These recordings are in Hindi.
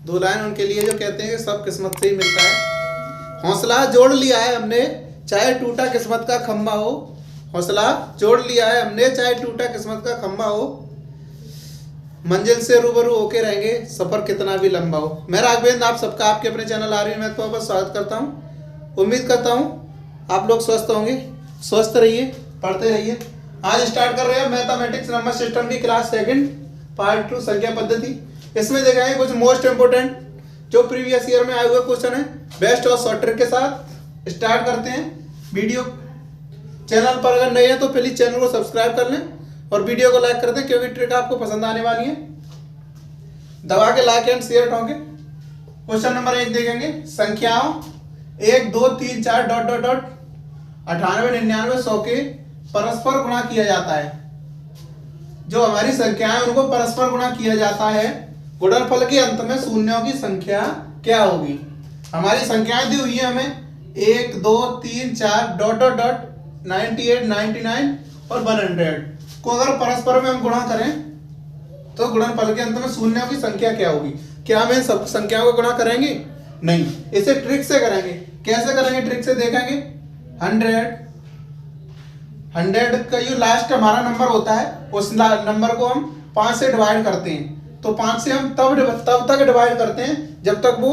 दो लाइन उनके लिए जो कहते हैं कि सब किस्मत से ही मिलता है। हौसला जोड़ लिया है हमने, चाहे टूटा किस्मत का खंभा हो। हौसला जोड़ लिया है हमने, चाहे टूटा किस्मत का खंभा हो। मंजिल से रूबरू होके रहेंगे, सफर कितना भी लंबा हो। मैं राघवेंद्र आप सबका आपके अपने चैनल आर्यन मैथ पर स्वागत करता हूँ। उम्मीद करता हूँ आप लोग स्वस्थ होंगे, स्वस्थ रहिए, पढ़ते रहिए। आज स्टार्ट कर रहे हैं मैथमेटिक्स नंबर सिस्टम की क्लास सेकंड पार्ट 2 संख्या पद्धति। इसमें देखेंगे कुछ मोस्ट इंपोर्टेंट जो प्रीवियस ईयर में आए हुए क्वेश्चन है बेस्ट और शॉर्ट ट्रिक के साथ स्टार्ट करते हैं। वीडियो चैनल पर अगर नए हैं तो प्लीज चैनल को सब्सक्राइब कर लें और वीडियो को लाइक कर दें क्योंकि ट्रिक आपको पसंद आने वाली है। दबा के लाइक एंड शेयर ठोंके। क्वेश्चन नंबर 1 देखेंगे। संख्याओं 1 2 3 4 डॉट डॉट डॉट 98 99 100 के परस्पर गुणा किया जाता है। जो हमारी संख्याएं उनको परस्पर गुणा किया जाता है। गुणनफल के अंत में शून्यों की संख्या क्या होगी। हमारी संख्याएं दी हुई है हमें 1 2 3 4 डॉट डॉट डॉट 98 99 और 100 को अगर परस्पर में हम गुणा करें तो गुणनफल के अंत में शून्यों की संख्या क्या होगी। क्या हम इन सब संख्याओं को गुणा करेंगे? नहीं, इसे ट्रिक से करेंगे। कैसे करेंगे? ट्रिक से देखेंगे। 100 का जो लास्ट हमारा नंबर होता है उस नंबर को हम 5 से डिवाइड करते हैं। तो 5 से हम तब तक डिवाइड करते हैं जब तक वो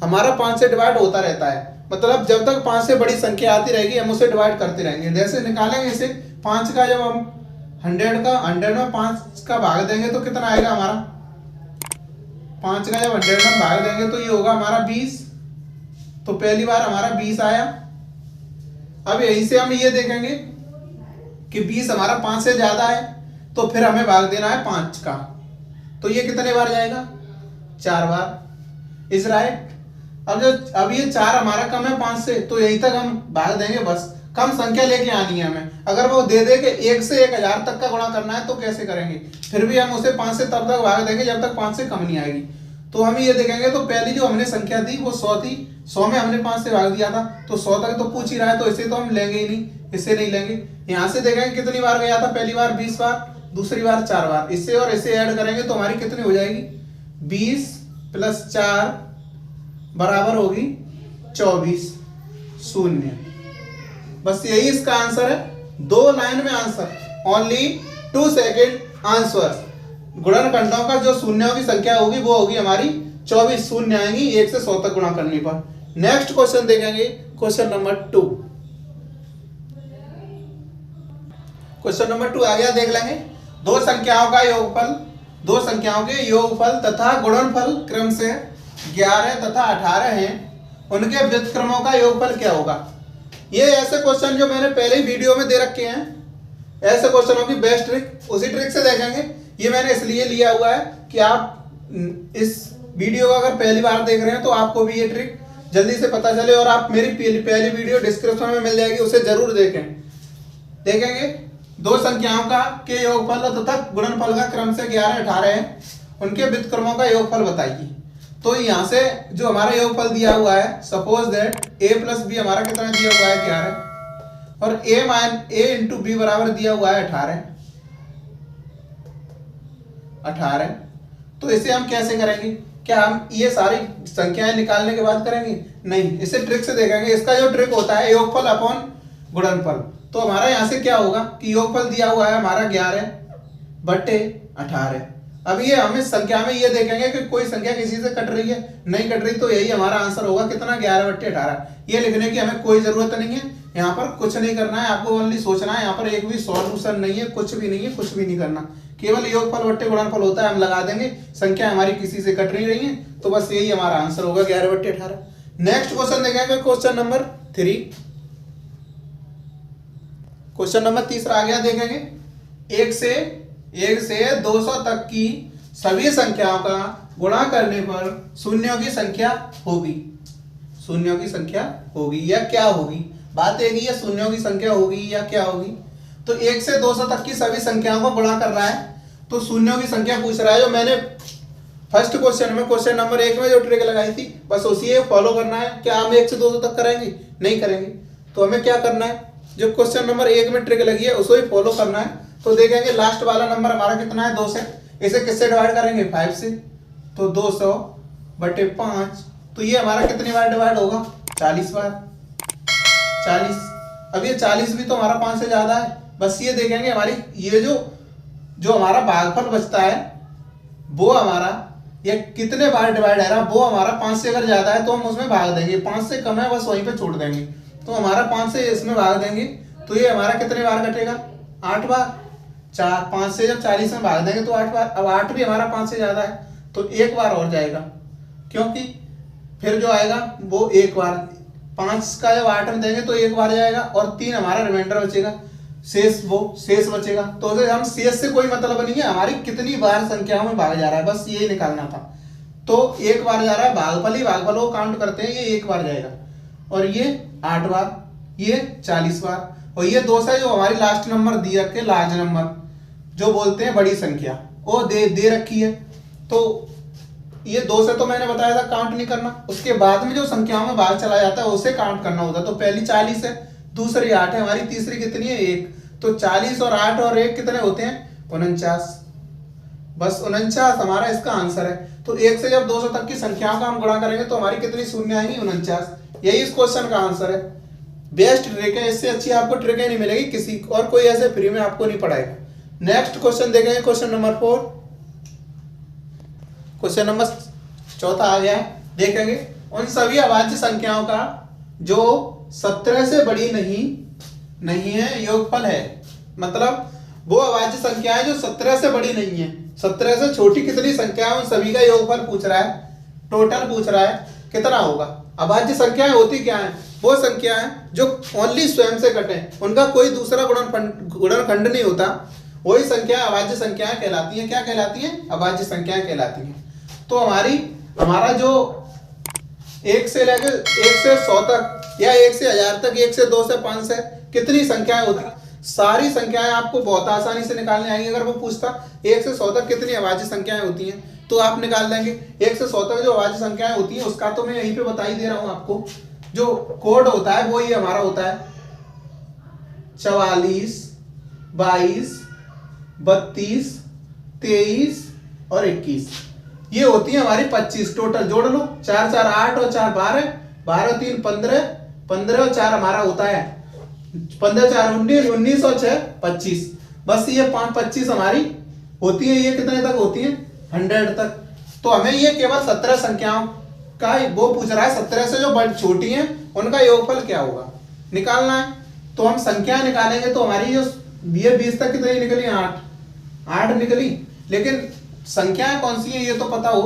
हमारा 5 से डिवाइड होता रहता है। मतलब जब तक 5 से बड़ी संख्या आती रहेगी हम उसे डिवाइड करते रहेंगे। जैसे निकालेंगे इसे 5 का, जब हम 100 में 5 का भाग देंगे तो कितना आएगा हमारा। 5 का जब 100 में भाग देंगे तो ये होगा हमारा 20। तो पहली बार हमारा 20 आया। अब यहीं से हम ये देखेंगे कि 20 हमारा 5 से ज्यादा है तो फिर हमें भाग देना है 5 का। तो ये कितने बार जाएगा? 4 बार। Is right. अब ये 4 हमारा कम है 5 से तो यहीं तक हम भाग देंगे। बस कम संख्या लेके आनी है हमें। अगर वो दे दे के 1 से 1000 तक का गुणा करना है तो कैसे करेंगे? फिर भी हम उसे 5 से तब तक भाग देंगे जब तक 5 से कम नहीं आएगी। तो हम ये देखेंगे तो पहली जो हमने संख्या दी वो 100 थी। 100 में हमने 5 से भाग दिया था तो 100 तक तो पूछ ही रहा है तो इसे तो हम लेंगे ही नहीं, इसे नहीं लेंगे। यहाँ से देखेंगे कितनी बार गया था। पहली बार 20 बार, दूसरी बार 4 बार। इससे और इसे ऐड करेंगे तो हमारी कितनी हो जाएगी? 20 + 4 बराबर होगी 24 शून्य। बस यही इसका आंसर है। 2 लाइन में आंसर, ओनली 2 सेकेंड आंसर। गुणनखंडों का जो शून्यों की संख्या होगी वो होगी हमारी 24 शून्य आएंगी 1 से 100 तक गुणा करने पर। नेक्स्ट क्वेश्चन देखेंगे। Question number 2। क्वेश्चन नंबर 2 आ गया, देख लेंगे। दो संख्याओं का योगफल, दो संख्याओं के योगफल तथा गुणनफल क्रम से 11 तथा 18 हैं। उनके व्युत्क्रमों का योगफल क्या होगा। ये ऐसे क्वेश्चन जो मैंने पहले ही वीडियो में दे रखे हैं, ऐसे क्वेश्चनों की बेस्ट ट्रिक उसी ट्रिक से देखेंगे। ये मैंने इसलिए लिया हुआ है कि आप इस वीडियो को अगर पहली बार देख रहे हैं तो आपको भी ये ट्रिक जल्दी से पता चले। और आप मेरी पहली वीडियो डिस्क्रिप्शन में मिल जाएगी, उसे जरूर देखेंगे। दो संख्याओं का के योगफल तथा गुणनफल का क्रम से 11 18 है। उनके व्युत्क्रमों का योगफल बताइए। तो यहाँ से जो हमारा योगफल दिया हुआ है, सपोज दैट a + b हमारा कितना दिया हुआ है 11 और a × b बराबर दिया हुआ है 18। तो इसे हम कैसे करेंगे? क्या हम ये सारी संख्याएं निकालने के बाद करेंगे? नहीं, इसे ट्रिक से देखेंगे। इसका जो ट्रिक होता है योगफल अपॉन गुणनफल। तो हमारा यहाँ से क्या होगा कि योगफल दिया हुआ है हमारा 11/18। अब ये हम इस संख्या में ये देखेंगे कि कोई संख्या किसी से कट रही है, नहीं कट रही, तो यही हमारा आंसर होगा कितना 11/18। ये लिखने की हमें कोई जरूरत नहीं है। यहाँ पर कुछ नहीं करना है, आपको ओनली सोचना है। यहाँ पर एक भी सॉल्यूशन नहीं है, कुछ भी नहीं है, कुछ भी नहीं करना। केवल योगफल बट्टे गुणनफल होता है, हम लगा देंगे। संख्या हमारी किसी से कट नहीं रही है तो बस यही हमारा आंसर होगा 11/18। नेक्स्ट क्वेश्चन देखेंगे। Question number 3। क्वेश्चन नंबर 3 आ गया, देखेंगे। 1 से 200 तक की सभी संख्याओं का गुणा करने पर शून्यों की संख्या होगी। शून्यों की संख्या होगी या क्या होगी? बात एक ही है, शून्यों की संख्या होगी या क्या होगी। तो 1 से 200 तक की सभी संख्याओं को गुणा कर रहा है तो शून्यों की संख्या पूछ रहा है। जो मैंने फर्स्ट क्वेश्चन में, क्वेश्चन नंबर 1 में जो ट्रिक लगाई थी, बस उसी फॉलो करना है। क्या हम 1 से 200 तक करेंगे? नहीं करेंगे। तो हमें क्या करना है? जो क्वेश्चन नंबर 1 में ट्रिक लगी है उसको ही फॉलो करना है। तो देखेंगे लास्ट वाला नंबर हमारा कितना है 2 से। इसे किससे डिवाइड करेंगे? 5 से। तो 200 बटे 5, तो ये हमारा कितनी बार डिवाइड होगा? 40 बार। 40। अब ये 40 भी तो हमारा 5 से ज्यादा है। बस ये देखेंगे हमारी ये जो हमारा भागफल बचता है वो हमारा ये कितने बार डिवाइड है रहा, वो हमारा 5 से अगर ज्यादा है तो हम उसमें भाग देंगे, 5 से कम है बस वहीं पे छोड़ देंगे। तो हमारा 5 से इसमें भाग देंगे तो ये हमारा कितने बार कटेगा? 8 बार। 5 से जब 40 में भाग देंगे तो 8 बार। अब 8 भी हमारा 5 से ज्यादा है तो एक बार और जाएगा, क्योंकि फिर जो आएगा वो एक बार, 5 का जब 8 में देंगे तो एक बार जाएगा और 3 हमारा रिमाइंडर बचेगा, शेष बचेगा। तो हम शेष से कोई मतलब नहीं है, हमारी कितनी बार संख्याओं में भाग जा रहा है बस यही निकालना था। तो एक बार जा रहा है, भागफल ही भागफल को काउंट करते हैं, ये एक बार जाएगा और ये 8 बार, ये 40 बार। और ये 2 से जो हमारी लास्ट नंबर दी रखे, लार्ज नंबर जो बोलते हैं बड़ी संख्या, वो दे रखी है। तो ये 2 से तो मैंने बताया था काउंट नहीं करना, उसके बाद में जो संख्याओं में भाग चला जाता है उसे काउंट करना होता है। तो पहली 40 है, दूसरी 8 है, हमारी तीसरी कितनी है? 1। तो 40 और 8 और 1 कितने होते हैं? 49। बस 49 हमारा इसका आंसर है। तो 1 से जब 200 तक की संख्याओं का हम गुणा करेंगे तो हमारी कितनी शून्य आएंगी? 49। यही इस क्वेश्चन का आंसर है। बेस्ट ट्रिक है, इससे अच्छी आपको ट्रिक नहीं मिलेगी किसी और कोई ऐसे फ्री में आपको नहीं पढ़ाएगा। नेक्स्ट क्वेश्चन देखेंगे, क्वेश्चन नंबर 4। क्वेश्चन नंबर 4 आ गया है, देखेंगे उन सभी अभाज्य संख्याओं का जो 17 से बड़ी नहीं है योगफल है। मतलब वो अभाज्य संख्याएं जो 17 से बड़ी नहीं है, 17 से छोटी कितनी संख्या है उन सभी का योगफल पूछ रहा है, टोटल पूछ रहा है कितना होगा। अभाज्य संख्याएं होती क्या है? वो संख्याएं जो ओनली स्वयं से कटे, उनका कोई दूसरा गुणनखंड नहीं होता, वही संख्या अभाज्य संख्याएं कहलाती हैं। क्या कहलाती हैं? अभाज्य संख्याएं कहलाती हैं। तो हमारा जो 1 से लेकर 1 से 100 तक या 1 से 1000 तक, 1 से 2 से 5 से कितनी संख्याएं होती हैं? सारी संख्याएं आपको बहुत आसानी से निकालने आएंगी। अगर वो पूछता 1 से 100 तक कितनी अभाज्य संख्याएं होती हैं तो आप निकाल देंगे। 1 से 100 तक जो अभाज्य संख्याएं होती हैं उसका तो मैं यहीं पे बता ही दे रहा हूं आपको। जो कोड होता है वो ये हमारा होता है 44, 22, 32, 23 और 21। ये होती है हमारी 25 टोटल। जोड़ लो, 4 4 8 और 4 12, 12 3 15, 15 और 4 हमारा होता है 15 4 19, 19 और 6 25। बस ये 5 25 हमारी होती है। ये कितने तक होती है? 100 तक। तो हमें ये केवल 17 संख्याओं का वो पूछ रहा है, 17 से जो बड़ी छोटी हैं उनका योगफल क्या होगा निकालना है। तो हम संख्या निकालेंगे तो हमारी जो ये 20 तक कितनी निकली? 8 निकली। लेकिन संख्याएं कौन सी हैं ये तो पता हो।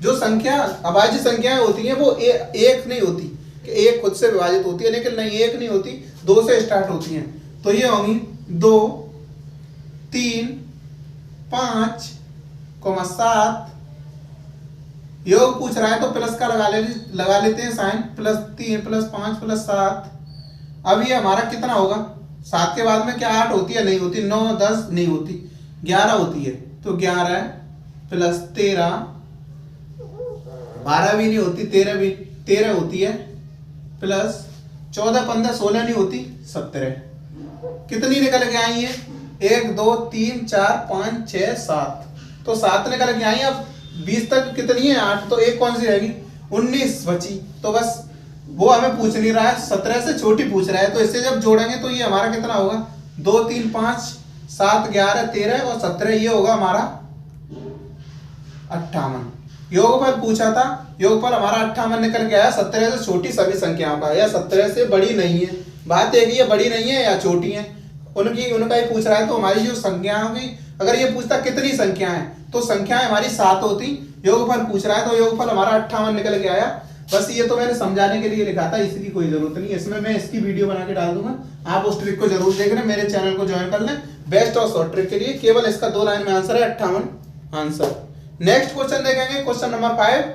जो संख्या अभाज्य संख्याएं होती हैं वो एक नहीं होती कि एक खुद से विभाजित होती है, लेकिन नहीं, एक नहीं होती, 2 से स्टार्ट होती हैं। तो ये होंगी 2, 3, 5, 7। योग पूछ रहा है तो प्लस का लगा लेते हैं साइन, +3 +5 +7। अब ये हमारा कितना होगा? 7 के बाद में क्या 8 होती है? नहीं होती। 9 10 नहीं होती, 11 होती है। तो 11 +13, 12 भी नहीं होती, 13 होती है, प्लस 14 15 16 नहीं होती, 17। कितनी निकल के आई है? 1 2 3 4 5 6 7। तो 7 निकल के आई। अब 20 तक कितनी है? 8। तो एक कौन सी रहेगी? 19 बची। तो बस वो हमें पूछ नहीं रहा है, 17 से छोटी पूछ रहा है। तो इससे जब जोड़ेंगे तो ये हमारा कितना होगा? 2 3 5 7 11 13 और 17। ये होगा हमारा 58। योगफल पूछा था, योगफल हमारा 58 निकल के आया। 17 से छोटी सभी संख्याओं का या 17 से बड़ी नहीं है। बात एक ही है, बड़ी नहीं है या छोटी है, उनका ही पूछ रहा है। तो हमारी जो संख्याओं की, अगर ये पूछता कितनी संख्या है तो संख्याएं हमारी 7 होती। योगफल पूछ रहा है तो योगफल हमारा 58 निकल के आया। बस ये तो मैंने समझाने के लिए लिखा था, इसकी कोई जरूरत नहीं है। इसमें मैं इसकी वीडियो बना के डाल दूंगा, आप उस ट्रिक को जरूर देख लें, मेरे चैनल को ज्वाइन कर लें। बेस्ट और शॉर्ट ट्रिक के लिए केवल इसका 2 लाइन में आंसर है, 58 आंसर। नेक्स्ट क्वेश्चन देखेंगे, क्वेश्चन नंबर 5।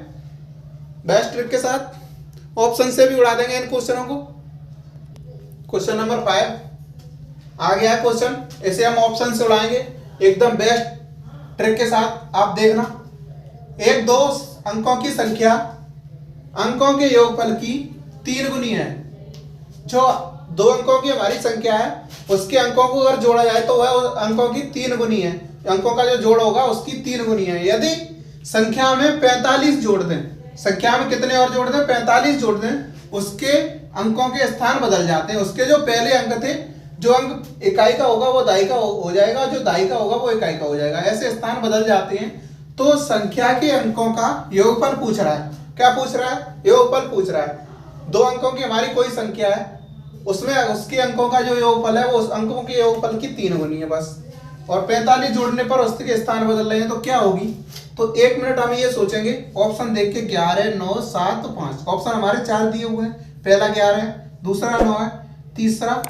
बेस्ट ट्रिक के साथ ऑप्शन से भी उड़ा देंगे इन क्वेश्चनों को। क्वेश्चन नंबर 5 आ गया है क्वेश्चन, इसे हम ऑप्शन से उड़ाएंगे एकदम बेस्ट ट्रिक के साथ। आप देखना, एक 2 अंकों की संख्या अंकों के योगफल की 3 गुनी है। जो 2 अंकों की हमारी संख्या है उसके अंकों को अगर जोड़ा जाए तो वह अंकों की 3 गुनी है। अंकों का जो जोड़ होगा उसकी 3 गुनी है। यदि संख्या में 45 जोड़ दें, संख्या में कितने और जोड़ दें, 45 जोड़ दें, उसके अंकों के स्थान बदल जाते हैं। उसके जो पहले अंक थे, जो अंक इकाई का होगा वो दाई का हो जाएगा, जो दाई का होगा वो इकाई का हो जाएगा, ऐसे स्थान बदल जाते हैं। तो संख्या के अंकों का योगफल पूछ रहा है। क्या पूछ रहा है? योगफल पूछ रहा है। 2 अंकों की हमारी कोई संख्या है, उसमें उसके अंकों का जो योगफल है वो उस अंकों के योगफल की 3 गुनी है बस, और 45 जोड़ने पर उसके स्थान बदल रहे हैं तो क्या होगी। तो 1 मिनट हम ये सोचेंगे, ऑप्शन देख के 11, 9, 7, 5। ऑप्शन हमारे 4 दिए हुए हैं, पहला 11 है, दूसरा 9 है, तीसरा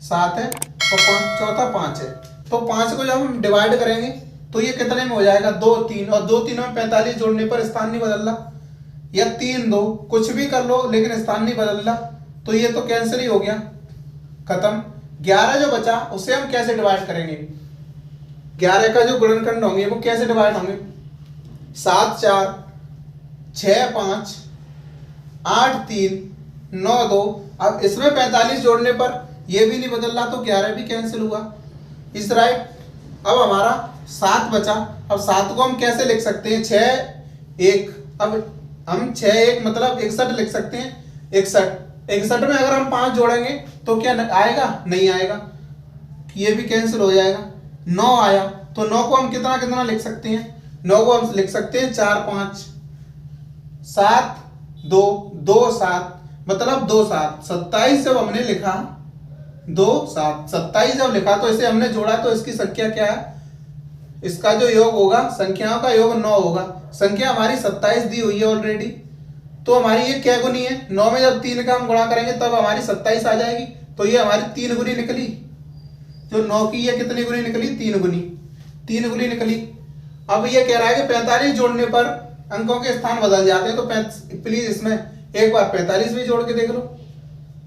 7 है और चौथा 5 है। तो 5 को जब हम डिवाइड करेंगे तो ये कितने में हो जाएगा, 2, 3, और 2, 3 में 45 जोड़ने पर स्थान नहीं बदल रहा, या 3, 2 कुछ भी कर लो लेकिन स्थान नहीं बदल रहा, तो ये तो कैंसिल ही हो गया, खत्म। 11 जो बचा उसे हम कैसे डिवाइड करेंगे, 11 का जो गुणनखंड होंगे वो कैसे डिवाइड होंगे, 7, 4, 6, 5, 8, 3, 9, 2। अब इसमें 45 जोड़ने पर ये भी नहीं बदल रहा तो 11 भी कैंसिल हुआ, इस राइट। अब हमारा 7 बचा। अब 7 को हम कैसे लिख सकते हैं, 6, 1। अब हम 6, 1 मतलब 61 लिख सकते हैं, 61 में अगर हम 5 जोड़ेंगे तो क्या आएगा, नहीं आएगा, ये भी कैंसिल हो जाएगा। 9 आया, तो 9 को हम कितना कितना लिख सकते हैं, 9 को हम लिख सकते हैं 4, 5, 7, 2, 2, 7 मतलब 2, 7, 27 जब हमने लिखा, 2, 7, 27 जब लिखा तो इसे हमने जोड़ा तो इसकी संख्या क्या है, इसका जो योग होगा, संख्याओं का योग 9 होगा। संख्या हमारी 27 दी हुई है ऑलरेडी, तो हमारी ये क्या गुनी है, 9 में जब 3 का हम गुणा करेंगे तब हमारी 27 आ जाएगी, तो ये हमारी 3 गुनी निकली। जो 9 की ये कितनी गुनी निकली, 3 गुनी, 3 गुनी निकली। अब ये कह रहा है कि 45 जोड़ने पर अंकों के स्थान बदल जाते हैं, तो प्लीज इसमें एक बार 45 भी जोड़ के देख लो।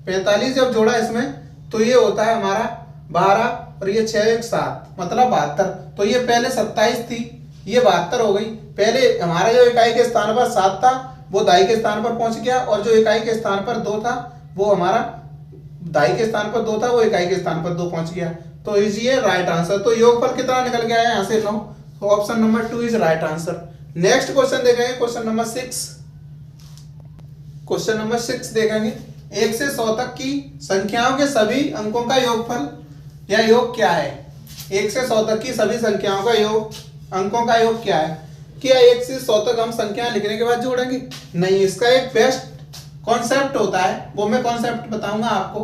45 जब जोड़ा इसमें तो ये होता है हमारा 12 और ये 6, 1, 7 मतलब 72। तो ये पहले 27 थी, ये 72 हो गई। पहले हमारा जो इकाई के स्थान पर 7 था वो दाई के स्थान पर पहुंच गया, और जो इकाई के स्थान पर 2 था वो हमारा दाई के स्थान पर 2 था, वो इकाई के स्थान पर 2 पहुंच गया। तो इज ये राइट आंसर। तो योगफल कितना निकल गया है यहाँ से 9, तो option number 2 is right answer. Next question देखेंगे, क्वेश्चन नंबर 6। क्वेश्चन नंबर 6 देखेंगे, 1 से 100 तक की संख्याओं के सभी अंकों का योगफल या योग क्या है। 1 से 100 तक की सभी संख्याओं का योग, अंकों का योग क्या है। क्या 1 से 100 तक हम संख्या लिखने के बाद जोड़ेंगे, नहीं, इसका एक बेस्ट कॉन्सेप्ट होता है, वो मैं कॉन्सेप्ट बताऊंगा आपको।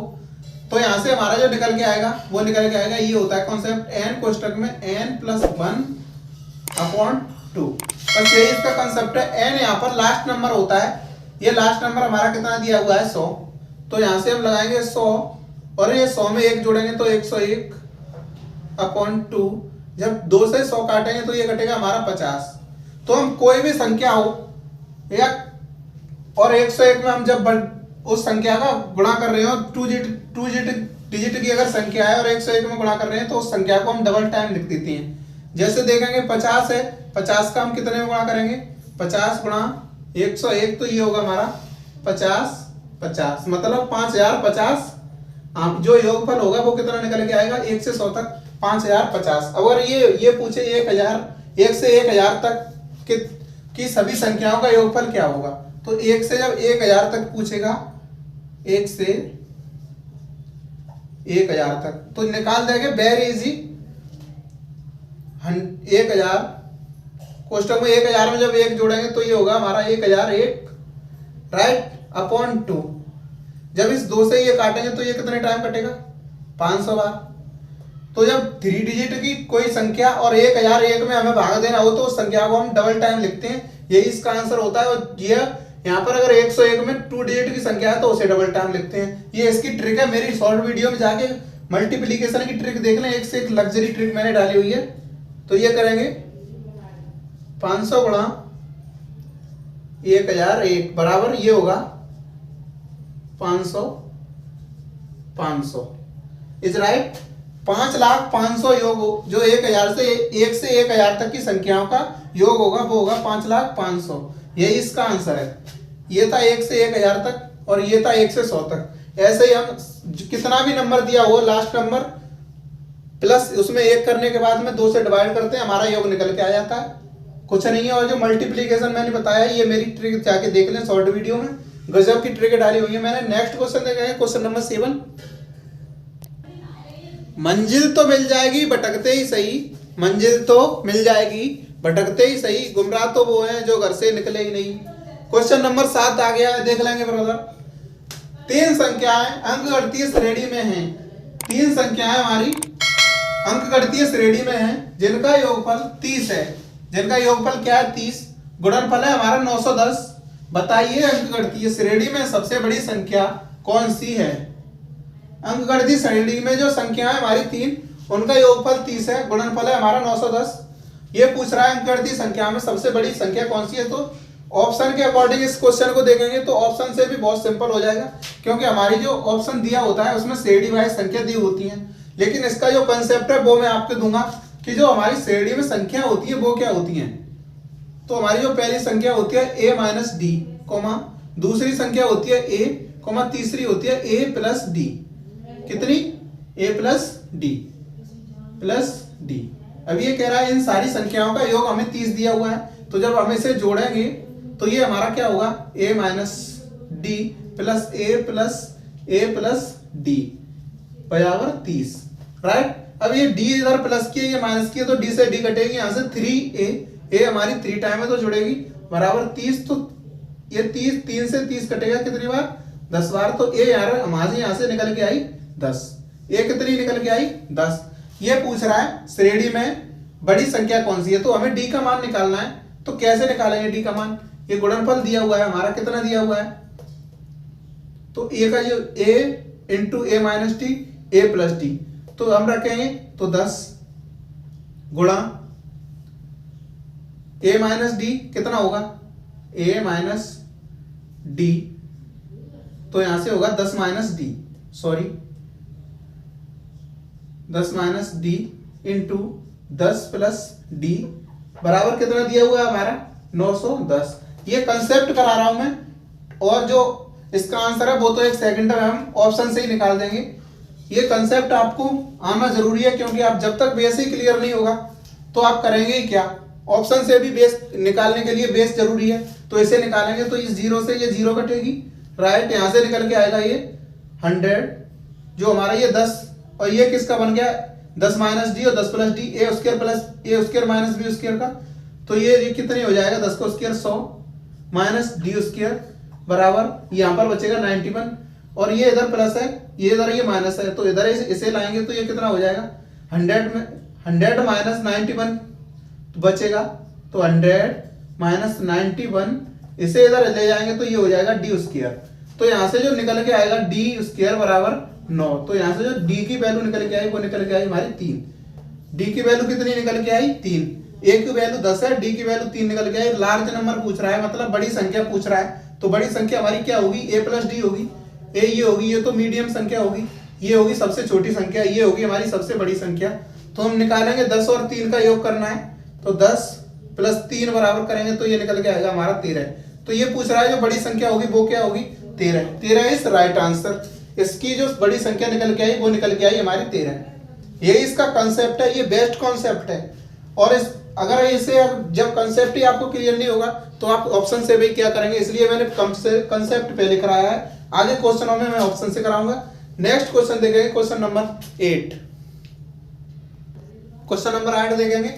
तो यहां से हमारा जो निकल के आएगा वो निकल के आएगा, ये होता है कॉन्सेप्ट n कोष्टक में n+1/2। बस यही इसका कॉन्सेप्ट है। n यहाँ पर लास्ट नंबर होता है, ये लास्ट नंबर हमारा कितना दिया हुआ है, 100। तो यहां से हम लगाएंगे 100, और ये 100 में 1 जोड़ेंगे तो 101/2। जब 2 से 100 काटेंगे तो ये कटेगा हमारा 50। तो हम कोई भी संख्या हो या, और 101 में हम जब उस संख्या का गुणा कर रहे हो, 2 डिजिट की अगर संख्या है और 101 में गुणा कर रहे हैं तो उस संख्या को हम डबल टाइम लिख देते हैं। जैसे देखेंगे 50 है, 50 का हम कितने में गुणा करेंगे, 50 गुणा 101, तो ये होगा हमारा 50, 50 मतलब 5050। जो योगफल होगा वो कितना निकल के आएगा, 1 से 100 तक 5050। अगर ये पूछे 1 से 1000 तक कि सभी संख्याओं का योगफल क्या होगा, तो 1 से जब 1000 तक पूछेगा, 1 से 1000 तक तो निकाल देंगे वेरी इजी। 1000 कोष्टक में 1000 में जब 1 जोड़ेंगे तो ये होगा हमारा 1001 राइट अपॉन 2। जब इस 2 से ये काटेंगे तो ये कितने टाइम कटेगा, 500 बार। तो जब 3 डिजिट की कोई संख्या और 1001 में हमें भाग देना हो तो उस संख्या को हम डबल टाइम लिखते हैं, यही इसका आंसर होता है। और ये यहाँ पर अगर 101 में 2 डिजिट की संख्या है तो उसे डबल टाइम लिखते हैं। ये इसकी ट्रिक है, मेरी शॉर्ट वीडियो में जाके मल्टीप्लीकेशन की ट्रिक देख लें, एक से एक लग्जरी ट्रिक मैंने डाली हुई है। तो ये करेंगे 500 गुणा 1001 बराबर ये होगा 500 इज राइट। 5,05,000 योग जो 1000 से 1 से 1000 तक की संख्याओं का योग होगा वो होगा 5,05,000। यही इसका आंसर है। ये था 1 से 1000 तक और ये था 1 से 100 तक। ऐसे ही हम कितना भी नंबर दिया हो लास्ट नंबर प्लस उसमें 1 करने के बाद में 2 से डिवाइड करते हैं, हमारा योग निकल के आ जाता है। कुछ नहीं है। और जो मल्टीप्लीकेशन मैंने बताया ये मेरी ट्रिक जाके देख लें शॉर्ट वीडियो में, गजब की ट्रिक डाली हुई है मैंने। नेक्स्ट क्वेश्चन देखेंगे, क्वेश्चन नंबर 7। मंजिल तो मिल जाएगी भटकते ही सही, मंजिल तो मिल जाएगी भटकते ही सही, गुमराह तो वो हैं जो घर से निकले ही नहीं। क्वेश्चन नंबर 7 आ गया है, देख लेंगे ब्रदर। 3 संख्याएं अंकगणितीय श्रेणी में हैं, 3 संख्याएं हमारी अंकगणितीय श्रेणी में हैं जिनका योगफल 30 है। जिनका योगफल क्या है? 30। गुणनफल है हमारा 910। बताइए अंकगणितीय श्रेणी में सबसे बड़ी संख्या कौन सी है? अंकगणितीय श्रेणी में जो संख्याएं हमारी 3, उनका योगफल 30 है, गुणनफल है हमारा 910। ये पूछ रहा है अंकगणितीय संख्या में सबसे बड़ी संख्या कौन सी है। तो ऑप्शन के अकॉर्डिंग इस क्वेश्चन को देखेंगे तो ऑप्शन से भी बहुत सिंपल हो जाएगा, क्योंकि हमारी जो ऑप्शन दिया होता है उसमें श्रेणी वाइज संख्या दी होती है। लेकिन इसका जो कंसेप्ट है वो मैं आपको दूंगा कि जो हमारी श्रेणी में संख्या होती है वो क्या होती है। तो हमारी जो पहली संख्या होती है a माइनस डी, दूसरी संख्या होती है a, तीसरी होती है a प्लस डी। कितनी? a plus D. अब ये कह रहा है इन सारी संख्याओं का योग हमें 30 दिया हुआ है, तो जब हम इसे जोड़ेंगे तो ये हमारा क्या होगा? a minus D plus a plus D बराबर 30, राइट। अब ये d इधर प्लस की है, ये माइनस की है, तो d से d कटेगी, यहाँ से 3a हमारी 3 टाइम है तो जुड़ेगी बराबर 30। तो ये 30, 3 से 30 कटेगा कितनी बार? 10 बार। तो a यहाँ से निकल के आई 10। a कितनी निकल के आई? 10। ये पूछ रहा है श्रेणी में बड़ी संख्या कौन सी है, तो हमें d का मान निकालना है। तो कैसे निकालेंगे d का मान? ये गुणनफल दिया हुआ है हमारा, कितना दिया हुआ है? तो a का जो a into a minus T, a plus D, तो हम रखेंगे तो 10 गुणा a माइनस डी कितना होगा? a माइनस डी, तो यहां से होगा 10 minus D, 10 minus D into 10 plus D बराबर कितना दिया हुआ है हमारा? 910। ये कंसेप्ट करा रहा हूं मैं, और जो इसका आंसर है वो तो 1 सेकंड में हम ऑप्शन से ही निकाल देंगे। ये कंसेप्ट आपको आना जरूरी है, क्योंकि आप जब तक बेस ही क्लियर नहीं होगा तो आप करेंगे ही क्या। ऑप्शन से भी बेस निकालने के लिए बेस जरूरी है, तो इसे निकालेंगे तो इस 0 से ये 0 कटेगी, राइट। यहां से निकल के आएगा ये 100, जो हमारा ये 10, और ये किसका बन गया? 10 माइनस डी और 10 प्लस डी, ए स्क्वायर प्लस ए स्क्वायर माइनस बी स्क्वायर का, तो ये कितनी हो जाएगा? 10 का स्क्वायर 100 माइनस डी स्क्वायर बराबर यहाँ पर बचेगा 91, और ये इधर प्लस है, ये इधर ये माइनस है, तो इधर इसे लाएंगे तो ये कितना हो जाएगा? 100 माइनस 91 बचेगा, तो 100 माइनस 91 इसे इधर ले जाएंगे तो ये हो जाएगा डी स्क्वायर। तो यहाँ से जो निकल के आएगा डी स्क्वायर बराबर 9, तो यहाँ से जो डी की वैल्यू निकल के आई वो निकल के आई हमारी 3। डी की वैल्यू कितनी निकल के आई? 3। ए की वैल्यू 10 है, डी की वैल्यू 3 निकल के आई। लार्ज नंबर पूछ रहा है, मतलब बड़ी संख्या पूछ रहा है, तो बड़ी संख्या हमारी क्या होगी? ए प्लस डी होगी। ए ये होगी, ये तो मीडियम संख्या होगी, ये होगी सबसे छोटी संख्या, ये होगी हमारी सबसे बड़ी संख्या। तो हम निकालेंगे 10 और 3 का योग करना है, तो 10 प्लस 3 बराबर करेंगे तो ये निकल के आएगा हमारा 13। तो ये पूछ रहा है जो बड़ी संख्या होगी वो क्या होगी? 13। 13 इज राइट आंसर। इसकी जो बड़ी संख्या निकल के आई वो निकल के आई हमारी 13। ये इसका कंसेप्ट है, ये बेस्ट कॉन्सेप्ट है। और इस अगर इसे जब कंसेप्ट ही आपको क्लियर नहीं होगा तो आप ऑप्शन से भी क्या करेंगे, इसलिए मैंने कंसेप्ट पहले कराया है, आगे क्वेश्चनों में मैं ऑप्शन से कराऊंगा। नेक्स्ट क्वेश्चन देखेंगे, क्वेश्चन नंबर 8। क्वेश्चन नंबर 8 देखेंगे।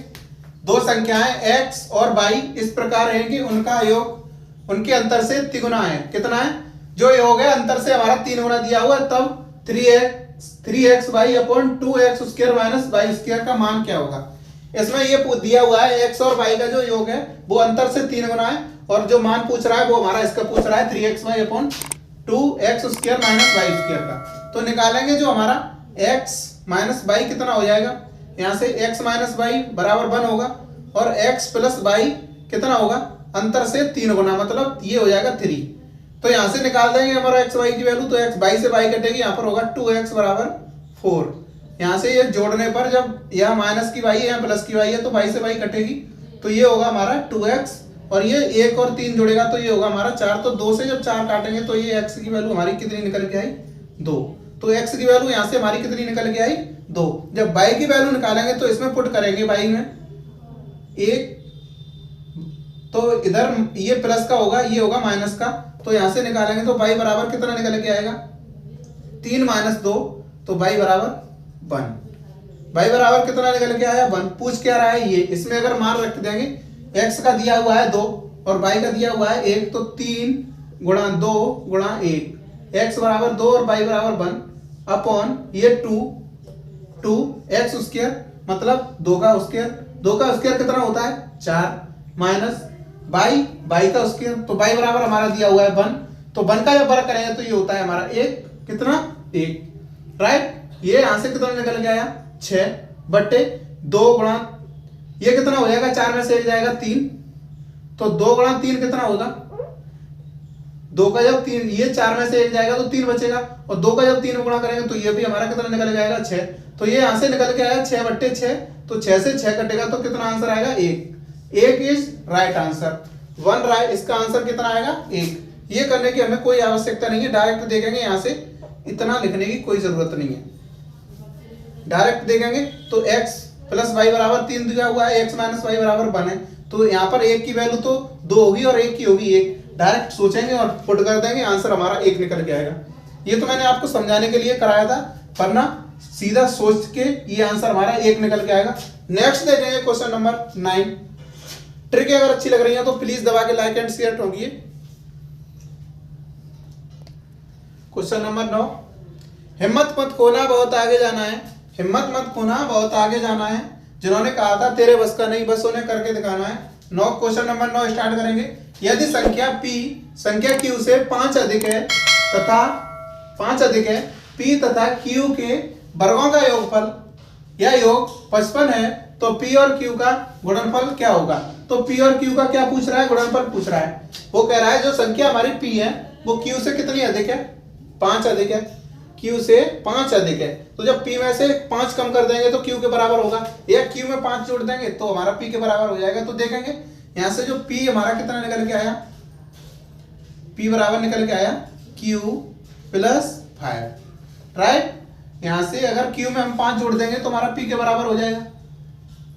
दो संख्याएं x और y इस प्रकार हैं कि उनका योग उनके अंतर से तिगुना है। कितना है? जो योग है अंतर से हमारा 3 गुना दिया हुआ है, तब 3xy upon 2x square minus y square का मान क्या होगा। इसमें ये दिया हुआ है x और y का जो योग है वो अंतर से 3 गुना है, और जो मान पूछ रहा है वो हमारा इसका पूछ रहा है 3xy upon 2x square minus y square का। तो निकालेंगे जो हमारा x माइनस y कितना हो जाएगा, यहाँ से x माइनस y बराबर 1 होगा, और x प्लस y कितना होगा? अंतर से 3 गुना, मतलब ये हो जाएगा 3। तो यहाँ से निकाल देंगे हमारा x y की वैल्यू, तो x y से y कटेगी, यहाँ पर होगा 2x बराबर 4। यहाँ से ये जोड़ने पर जब यहाँ माइनस की y है यहाँ प्लस की y है तो y से y कटेगी, तो ये होगा हमारा 2x, और ये 1 और 3 जुड़ेगा तो ये होगा हमारा 4। तो 2 से जब 4 काटेंगे तो ये x की वैल्यू हमारी कितनी निकल के आई? 2। तो x की वैल्यू यहाँ से हमारी कितनी निकल के आई? 2। जब y की वैल्यू निकालेंगे तो इसमें पुट करेंगे y में 1 तो इधर ये प्लस का होगा, ये होगा माइनस का, तो यहां से निकालेंगे तो y बराबर कितना निकल के आएगा 3 - 2, तो y बराबर 1। y बराबर कितना निकल के आया 1। पूछ क्या रहा है ये, इसमें अगर मान रख देंगे x का दिया हुआ है 2 और y का दिया हुआ है 1, तो 3 × 2 × 1, x बराबर 2 और y बराबर 1 अपॉन ये 2 x स्क्वायर मतलब 2 का स्क्वायर, 2 का स्क्वायर कितना होता है 4 माइनस y का स्क्वायर, तो y बराबर हमारा दिया हुआ है 1, तो 1 का जब वर्ग करेंगे तो ये होता है हमारा 1, कितना 1, राइट। ये यहां से कितना निकल के आया 6/2 गुणा ये कितना हो जाएगा 4 में से 1 जाएगा 3, तो 2 × 3 कितना होगा 2 का जब 3 ये 4 में से 1 जाएगा तो 3 बचेगा, और 2 का जब 3 में गुणा करेंगे तो ये भी हमारा कितना निकल के आएगा 6, तो ये यहां से निकल के आया 6/6, तो 6 से 6 कटेगा तो कितना आंसर आएगा 1 इज राइट आंसर 1 राइट। इसका आंसर कितना आएगा 1। ये करने की हमें कोई आवश्यकता नहीं है, डायरेक्ट देखेंगे, यहां से इतना लिखने की कोई जरूरत नहीं है, डायरेक्ट देखेंगे तो x + y बराबर 3 दिया हुआ है, x - y बराबर 1 है, तो यहाँ पर 1 की वैल्यू तो 2 होगी और 1 की होगी 1, डायरेक्ट सोचेंगे और पुट कर देंगे, आंसर हमारा 1 निकल के आएगा। ये तो मैंने आपको समझाने के लिए कराया था, वरना सीधा सोच के ये आंसर हमारा 1 निकल के आएगा। नेक्स्ट देखेंगे क्वेश्चन नंबर 9। ट्रिक अगर अच्छी लग रही है तो प्लीज दबा के लाइक एंड शेयर ठोकिए। क्वेश्चन नंबर 9, हिम्मत मत खोना बहुत आगे जाना है, हिम्मत मत खोना बहुत आगे जाना है, जिन्होंने कहा था तेरे बस का नहीं बस उन्हें करके दिखाना है। 9 क्वेश्चन नंबर 9 स्टार्ट करेंगे। यदि संख्या p संख्या q से 5 अधिक है तथा p तथा q के वर्गों का योगफल या योग 55 है, तो p और q का गुणनफल क्या होगा। तो p और q का क्या पूछ रहा है, गुणनफल पूछ रहा है। वो कह रहा है जो संख्या हमारी p है वो q से कितनी अधिक है 5 अधिक है, q से 5 अधिक है, तो जब p में से 5 कम कर देंगे तो q के बराबर होगा, या q में 5 जोड़ देंगे तो हमारा p के बराबर हो जाएगा। तो देखेंगे यहां से जो p हमारा कितना निकल के आया, p बराबर निकल के आया q + 5, राइट। यहां से अगर q में हम 5 जोड़ देंगे तो हमारा p के बराबर हो जाएगा,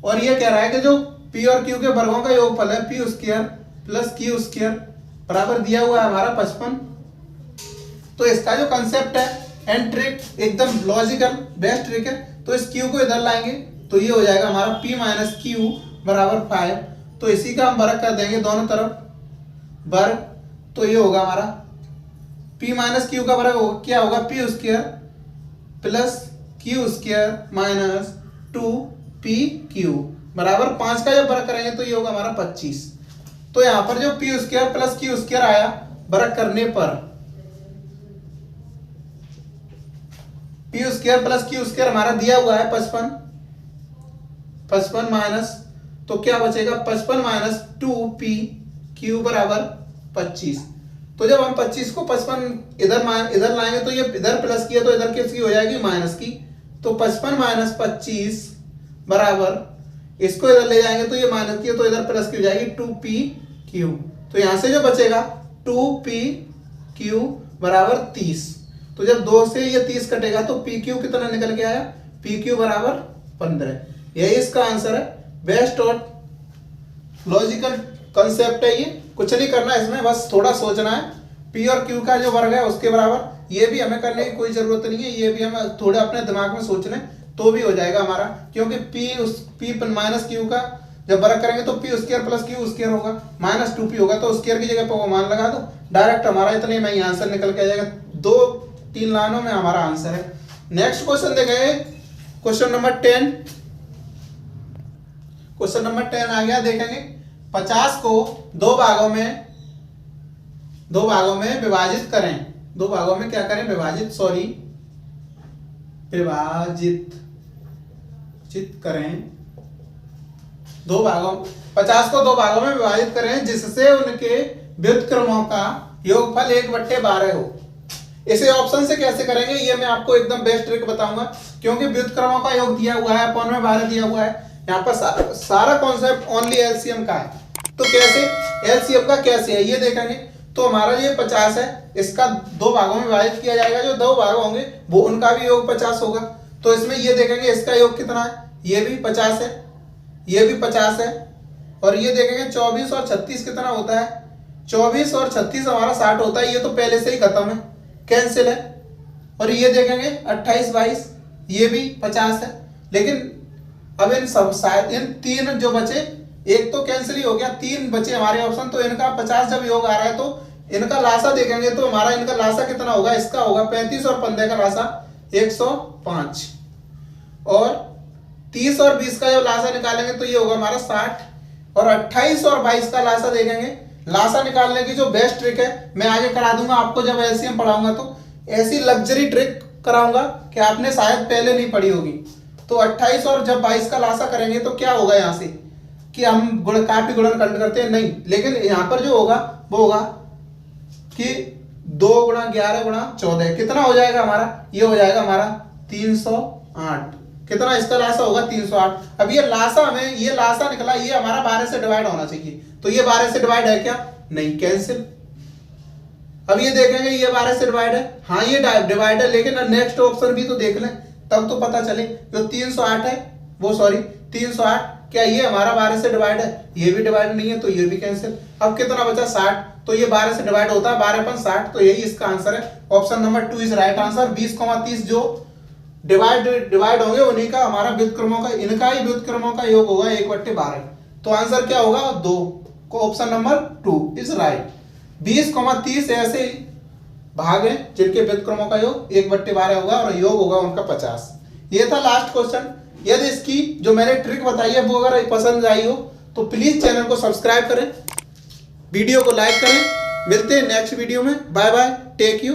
और ये कह रहा है कि जो p और q के वर्गों का योगफल है p² + q² बराबर दिया हुआ है हमारा 55। तो इसका जो कंसेप्ट है एंड ट्रिक एकदम लॉजिकल बेस्ट ट्रिक है, तो इस q को इधर लाएंगे तो ये हो जाएगा हमारा p - q बराबर 5, तो इसी का हम वर्ग कर देंगे दोनों तरफ वर्ग, तो ये होगा हमारा p - q का वर्ग होगा क्या होगा p² + q² - 2pq बराबर 5 का जब वर्ग करेंगे तो ये होगा हमारा 25। तो यहां पर जो p² + q² आया वर्ग करने पर p² + q² हमारा दिया हुआ है 55 माइनस, तो क्या बचेगा 55 - 2pq बराबर 25। तो जब हम 25 को 55 इधर लाएंगे तो ये इधर प्लस की है तो इधर किसकी हो जाएगी माइनस की, तो 55 - 25 बराबर इसको इधर ले जाएंगे तो ये माइनस की है तो इधर प्लस की हो जाएगी 2pq, तो यहां से जो बचेगा 2pq बराबर 30। तो जब 2 से ये 30 कटेगा तो pq कितना निकल के आया, pq बराबर 15। यही इसका आंसर है, बेस्ट और लॉजिकल कंसेप्ट है ये, कुछ नहीं करना है इसमें, बस थोड़ा सोचना है। p और q का जो वर्ग है उसके बराबर ये भी हमें करने की कोई जरूरत नहीं है, ये भी हम थोड़े अपने दिमाग में सोच लें तो भी हो जाएगा हमारा, क्योंकि p - q का जब वर्ग करेंगे तो p² + q² होगा, -2p होगा, तो स्क्वायर की जगह पर वो मान लगा दो, डायरेक्ट हमारा इतने में ही आंसर निकल के आ जाएगा। 2-3 लाइनों में हमारा आंसर है। नेक्स्ट क्वेश्चन देखेंगे क्वेश्चन नंबर 10। क्वेश्चन नंबर 10 आ गया, देखेंगे 50 को दो भागों में विभाजित करें, दो भागों में क्या करें विभाजित करें, 50 को दो भागों में विभाजित करें जिससे उनके व्युत्क्रमों का योगफल 1/12 हो। इसे ऑप्शन से कैसे करेंगे ये मैं आपको एकदम बेस्ट ट्रिक बताऊंगा, क्योंकि व्युत्क्रमों का योग दिया हुआ है, अपॉन में 12 दिया हुआ है, यहाँ पर सारा कॉन्सेप्ट ओनली एलसीएम का है। तो कैसे एलसीएम का कैसे है ये देखेंगे। तो हमारा ये 50 है, इसका दो भागों में विभाजित किया जाएगा, जो दो भाग होंगे वो उनका भी योग 50 होगा। तो इसमें ये देखेंगे इसका योग कितना है, ये भी 50 है, ये भी 50 है, और ये देखेंगे 24 और 36 कितना होता है, 24 और 36 हमारा 60 होता है, ये तो पहले से ही खत्म है, कैंसिल है। और ये देखेंगे 28 22 ये भी 50 है। लेकिन अब इन सब शायद इन तीन जो बचे, एक तो कैंसिल ही हो गया, तीन बचे हमारे ऑप्शन, तो इनका 50 जब योग आ रहा है तो इनका लासा देखेंगे तो हमारा इनका लासा कितना होगा, इसका होगा 35 और 15 का लासा 105 और 30 और 20 का जब लासा निकालेंगे तो ये होगा हमारा 60 और 28 और 22 का लासा देखेंगे। लासा निकालने की जो बेस्ट ट्रिक है मैं आगे करा दूंगा आपको, जब एलसीएम पढ़ाऊंगा तो ऐसी लग्जरी ट्रिक कराऊंगा कि आपने शायद पहले नहीं पढ़ी होगी। तो 28 और जब 22 का लासा करेंगे तो क्या होगा यहाँ से कि हम काफी गुणन खंड करते हैं नहीं, लेकिन यहाँ पर जो होगा वो होगा कि 2 गुणा 11 गुणा 14 कितना हो जाएगा हमारा, ये हो जाएगा हमारा 308। कितना इसका लासा होगा 308। अब ये लासा हमें, ये लासा निकला, ये हमारा 12 से डिवाइड होना चाहिए, तो ये 12 से डिवाइड है क्या, नहीं, कैंसिल। अब ये देखेंगे ये 12 से डिवाइड है, हाँ ये डिवाइड है, लेकिन नेक्स्ट ऑप्शन भी तो देख लें तब तो पता चले। जो 308 है वो सॉरी 308 क्या ये हमारा 12 से डिवाइड है, ये भी डिवाइड नहीं है तो ये भी कैंसिल। अब कितना बचा 60, तो ये 12 से डिवाइड होता है, 12/60, तो यही इसका आंसर है। Option number 2 is right answer. 20,30 जो डिवाइड होंगे उन्हीं का हमारा व्युत्क्रमों का, इनका ही व्युत्क्रमों का योग होगा 1/12। तो आंसर क्या होगा 2 को, ऑप्शन नंबर 2 इज राइट। 20,30 ऐसे भाग हैं जिनके व्युत्क्रमों का योग 1/12 होगा और योग होगा उनका 50। ये था लास्ट क्वेश्चन। यदि इसकी जो मैंने ट्रिक बताई है वो अगर पसंद आई हो तो प्लीज चैनल को सब्सक्राइब करें, वीडियो को लाइक करें। मिलते हैं नेक्स्ट वीडियो में, बाय बाय, टेक यू।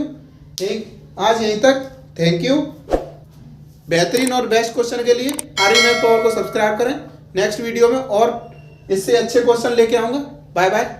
आज यहीं तक, थैंक यू। बेहतरीन और बेस्ट क्वेश्चन के लिए आर्यन को सब्सक्राइब करें। नेक्स्ट वीडियो में और इससे अच्छे क्वेश्चन लेके आऊंगा। Bye bye.